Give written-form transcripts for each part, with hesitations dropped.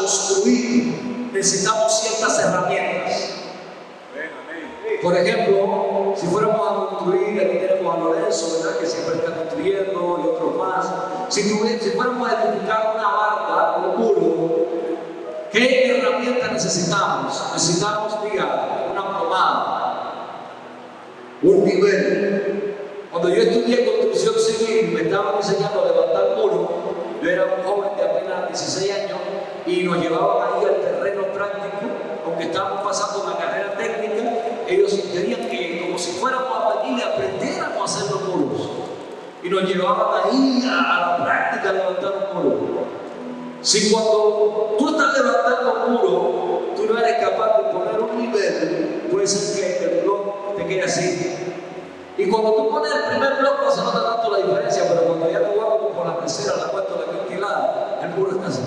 construir necesitamos ciertas herramientas. Por ejemplo, si fuéramos a construir, aquí tenemos a Lorenzo, ¿verdad?, que siempre está construyendo, y otros más. Si fuéramos a edificar una barda, un muro, ¿qué herramientas necesitamos? Necesitamos, diga, una plomada, un nivel. Cuando yo estudié construcción civil, me estaban enseñando a levantar muros. Yo era un joven de apenas 16 años y nos llevaban ahí al terreno práctico, aunque estábamos pasando una carrera técnica. Ellos querían que, como si fuéramos albañiles, aprendiéramos a hacer los muros. Y nos llevaban ahí a la práctica a levantar un muro. Si cuando tú estás levantando un muro, tú no eres capaz de poner un nivel, puede ser que el bloque te quede así. Y cuando tú pones el primer bloque no se nota tanto la diferencia, pero cuando ya tú vas como por la tercera, la cuarta, la quinta hilada, el muro está así.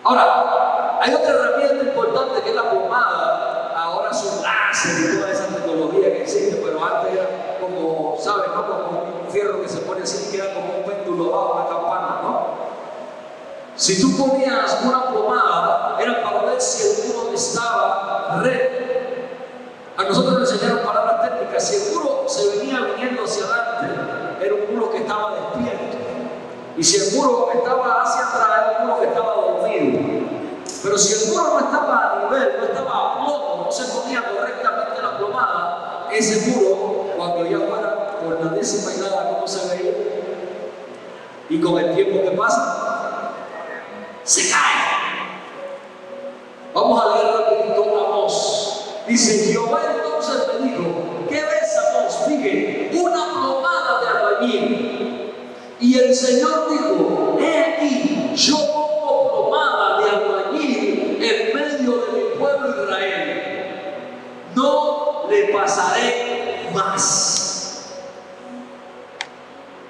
Ahora, hay otra herramienta importante que es la plomada. Ahora son láser y toda esa tecnología que existe, pero antes era como, ¿sabes?, ¿no?, como un fierro que se pone así, que era como un péndulo bajo una campana, ¿no? Si tú ponías una plomada, era para ver si el muro estaba recto. A nosotros nos enseñaron palabras técnicas. Si el muro se venía viniendo hacia adelante, era un muro que estaba despierto. Y si el muro estaba hacia atrás, era un muro que estaba dormido. Pero si el muro no estaba a nivel, no estaba a plomo, no se ponía correctamente la plomada, ese muro, cuando ya fuera por la décima hilada, ¿cómo se veía? Y con el tiempo que pasa, se cae. Vamos a leer rapidito Amós. Dice: Jehová entonces me dijo, ¿qué ves, Amós? Dije, una plomada de albañil. Y el Señor dijo: he aquí, yo pongo plomada de albañil en medio de mi pueblo Israel. No le pasaré más.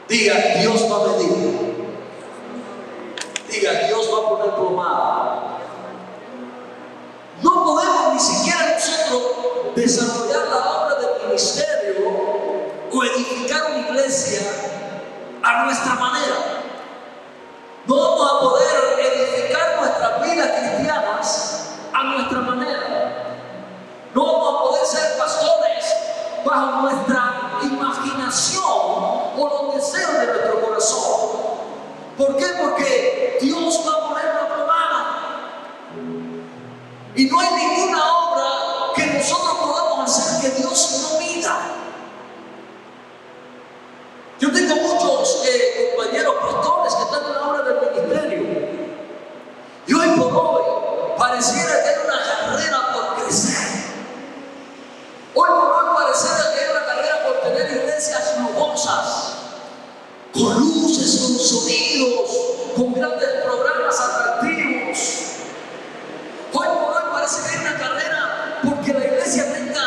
Diga, Dios va a medir. Diga, Dios va a poner plomada. No podemos ni siquiera nosotros desarrollar la obra del ministerio o edificar una iglesia a nuestra manera. No vamos a poder edificar nuestras vidas cristianas a nuestra manera. No vamos a poder ser pastores bajo nuestra imaginación o los deseos de nuestro corazón. ¿Por qué? Porque Dios va a poner una plomada. Y no hay ninguna obra que nosotros podamos hacer que Dios no mida. Yo tengo muchos compañeros pastores que están en la obra del ministerio. Y hoy por hoy pareciera que hay una carrera por crecer. Hoy por hoy pareciera que hay una carrera por tener iglesias lujosas, con luces, con sonidos, con grandes programas atractivos. Hoy por hoy parece que hay una carrera porque la iglesia tenga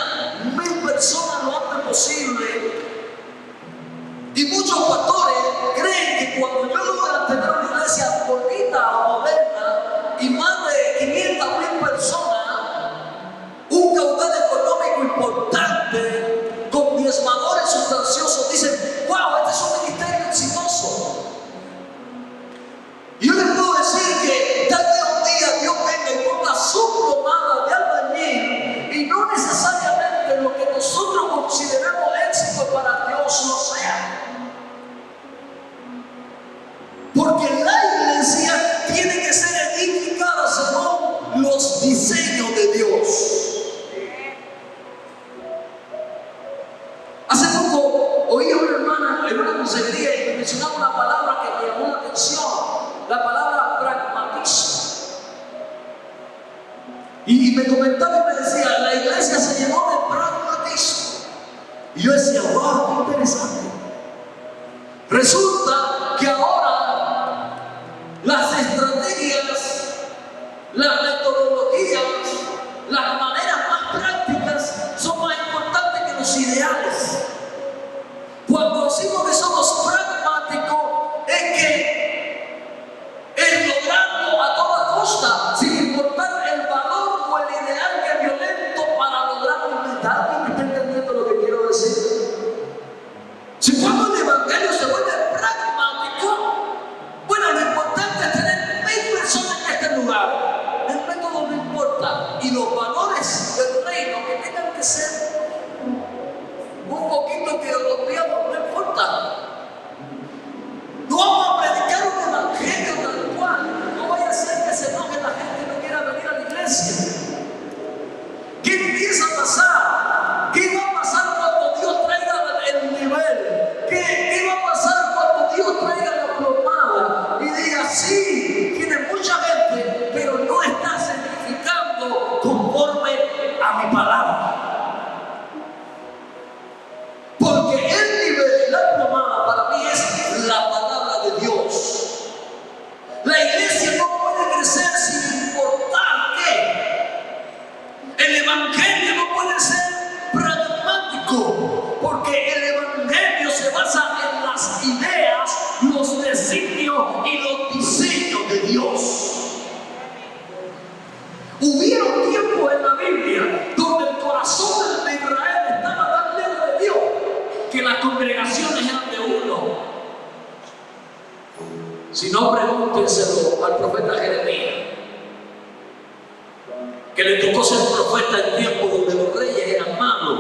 1000 personas lo antes posible. Y muchos pastores creen que cuando yo logro tener una iglesia bonita o moderna y más de 500.000 personas, un caudal económico importante, con diezmadores sustanciosos, dicen: wow, este es un ministerio exitoso. Y yo les puedo decir que tal vez un día Dios venga y ponga su plomada de albañil y no necesariamente lo que nosotros consideramos éxito para Dios lo sea. Porque la iglesia tiene que ser edificada según los diseños de Dios. Hace poco oí a una hermana en una consejería y me mencionaba una palabra que me llamó la atención, la palabra pragmatismo. Y me comentaba y me decía: la iglesia se llenó de pragmatismo. Y yo decía: wow, qué interesante. Resulta que ahora las estrategias, las metodologías, las maneras más prácticas son más importantes que los ideales. Cuando decimos que somos pragmáticos, es que es lograrlo a toda costa, sin importar el valor o el ideal que es violento para lograr un mental. ¿Me está entendiendo lo que quiero decir? Si y los valores del reino que tengan que ser un poquito que olvidamos, no importa. No vamos a predicar un evangelio tal cual. No vaya a ser que se enoje la gente y no quiera venir a la iglesia. ¿Qué empieza a pasar? ¿Qué va a pasar cuando Dios traiga el nivel? ¿Qué va a pasar cuando Dios traiga la plomada? Y diga, sí, tiene mucha gente, pero no está significando conforme a mi palabra. Porque el nivel y la plomada para mí es la palabra de Dios. La iglesia no puede crecer sin importar qué. El evangelio no puede ser pragmático, porque el evangelio se basa en las ideas, los designios y los diseños de Dios. Hubieron tiempos en la Biblia donde el corazón de Israel estaba tan lejos de Dios que las congregaciones eran de uno. Si no, pregúntenselo al profeta Jeremías, que le tocó ser profeta en tiempos donde los reyes eran malos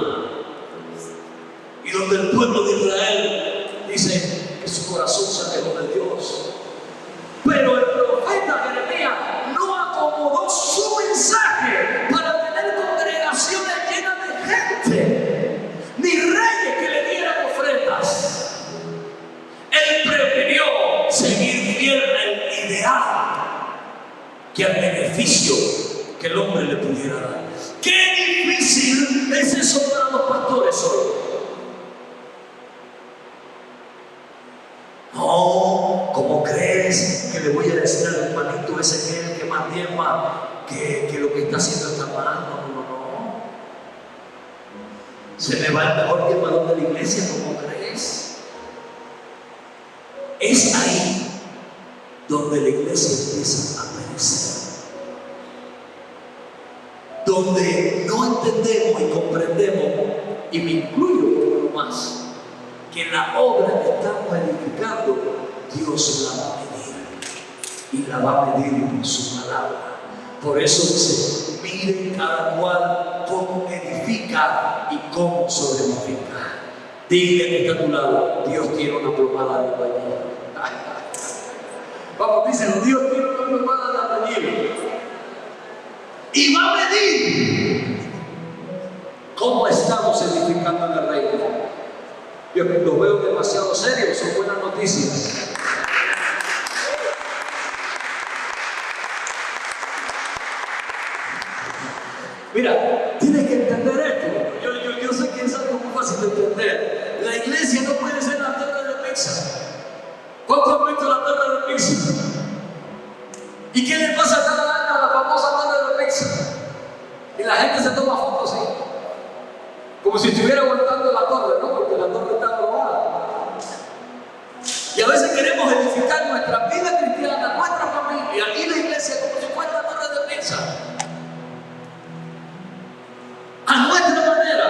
y donde el pueblo de Israel dice que su corazón se alejó de Dios. Pero el profeta Jeremías no acomodó su mensaje para tener congregaciones llenas de gente, ni reyes que le dieran ofrendas. Él prefirió seguir fiel al ideal que al beneficio que el hombre le pudiera dar. ¡Qué difícil es eso para los pastores hoy! No, ¿cómo crees que le voy a decir al hermanito ese que es el que más diezma que lo que está haciendo está mal? No. Se me va el mejor diezmador de la iglesia, ¿cómo crees? Es ahí donde la iglesia empieza a perecer. Donde no entendemos y comprendemos, y me incluyo por lo más, que la obra que estamos edificando, Dios la va a medir, y la va a medir por su palabra. Por eso dice, miren cada cual cómo edifica y cómo sobreedifica. Dile que está a tu lado, Dios tiene una plomada de albañil. Vamos, díselo, Dios tiene una plomada de albañil. Y va a medir cómo estamos edificando en el reino. Yo los veo demasiado serios, son buenas noticias. Mira, tienes que entender esto. Yo sé que es algo muy fácil de entender. La iglesia no puede ser la torre de pizza. ¿Cuántos han visto la torre de pizza? ¿Y qué le pasa cada año a la famosa torre de pizza? Y la gente se toma fotos así, como si estuviera aguantando la torre, ¿no? Porque la torre está robada. Y a veces queremos edificar nuestra vida cristiana, nuestra familia y la iglesia como si fuera la torre de pizza. A nuestra manera,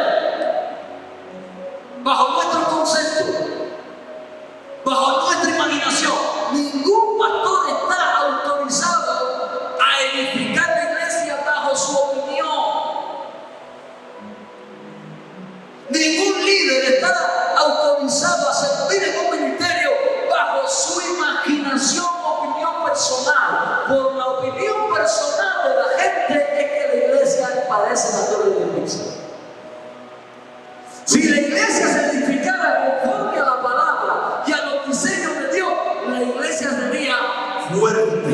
bajo nuestro concepto, bajo nuestra imaginación. Ningún pastor está autorizado a edificar la iglesia bajo su opinión. Ningún líder está autorizado a servir en un ministerio bajo su imaginación o opinión personal. Por la opinión personal de la gente es que la iglesia parece la torre de pizza. Si la iglesia se edificara conforme a la palabra y a los diseños de Dios, la iglesia sería fuerte,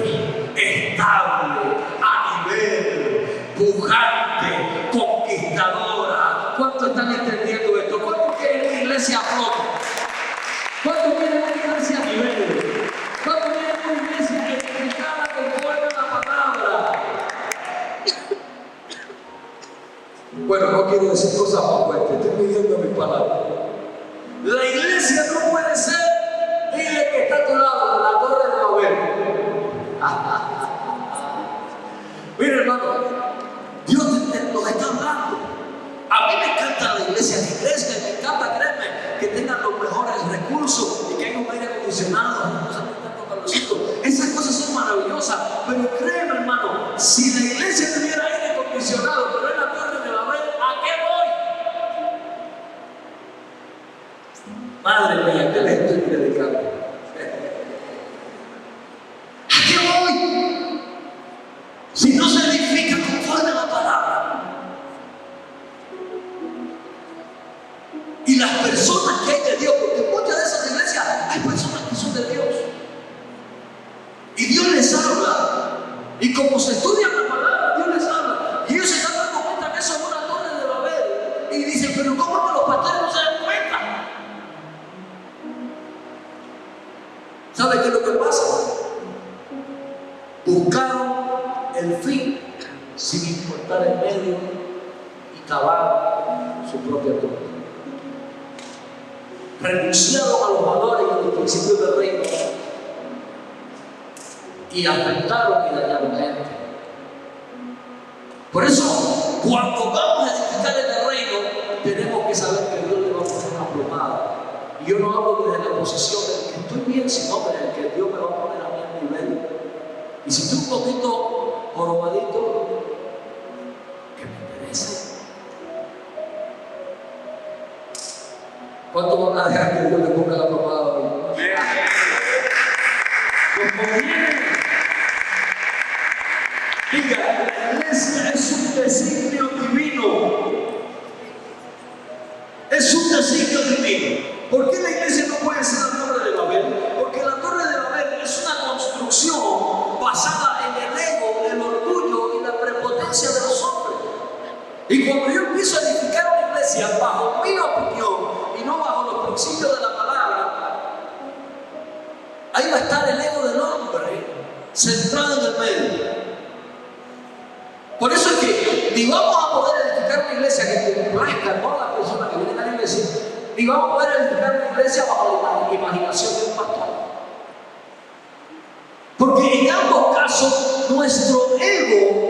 estable, a nivel, pujante, conquistadora. ¿Cuántos están entendiendo esto? ¿Cuántos quieren una iglesia a flote? ¿Cuántos quieren una iglesia a nivel? ¿Cuántos quieren una iglesia edificada conforme a la palabra? Bueno, no quiero decir cosas más fuertes, estoy midiendo mis palabras. La iglesia no puede ser, dile que está a tu lado, la torre de Babel. Mira, hermano, Dios nos está hablando. A mí me encanta la iglesia que crezca, me encanta, créeme, que tengan los mejores recursos y que haya un aire acondicionado, esas cosas son maravillosas, pero créeme, hermano, si la iglesia tuviera aire acondicionado, Madre mía, ¿qué les estoy predicando? ¿A qué voy? Si no se edifica conforme a la palabra. Y las personas que hay de Dios, porque en muchas de esas iglesias hay personas que son de Dios. Y Dios les habla. Y como se estudia la palabra, Dios les habla. Y ellos se están dando cuenta que eso es una torre de Babel. Y dicen, pero ¿cómo que los pastores no se dan cuenta? ¿Sabe qué es lo que pasa? Buscaron el fin sin importar el medio y cavar su propia tumba. Renunciaron a los valores y a los principios del reino y afectaron y dañaron gente. Por eso, cuando vamos a edificar en el reino, tenemos que saber que Dios le va a poner una plomada. Y yo no hablo desde la posición de que estoy bien, sino desde el que Dios me va a poner a mí en nivel. Y si estoy un poquito jorobadito, que me interese. ¿Cuánto van a dejar que Dios le ponga la plomada hoy? Diga, la iglesia es un designio divino. Es un designio divino. ¿Por qué la iglesia no puede ser la Torre de Babel? Porque la Torre de Babel es una construcción basada en el ego, el orgullo y la prepotencia de los hombres. Y cuando yo empiezo a edificar una iglesia bajo mi opinión y no bajo los principios de la palabra, ahí va a estar el ego del hombre centrado en el medio. Por eso es que ni vamos a poder edificar una iglesia que complazca a todas las personas que vienen a la iglesia, ni vamos a poder edificar una iglesia bajo la imaginación de un pastor. Porque en ambos casos nuestro ego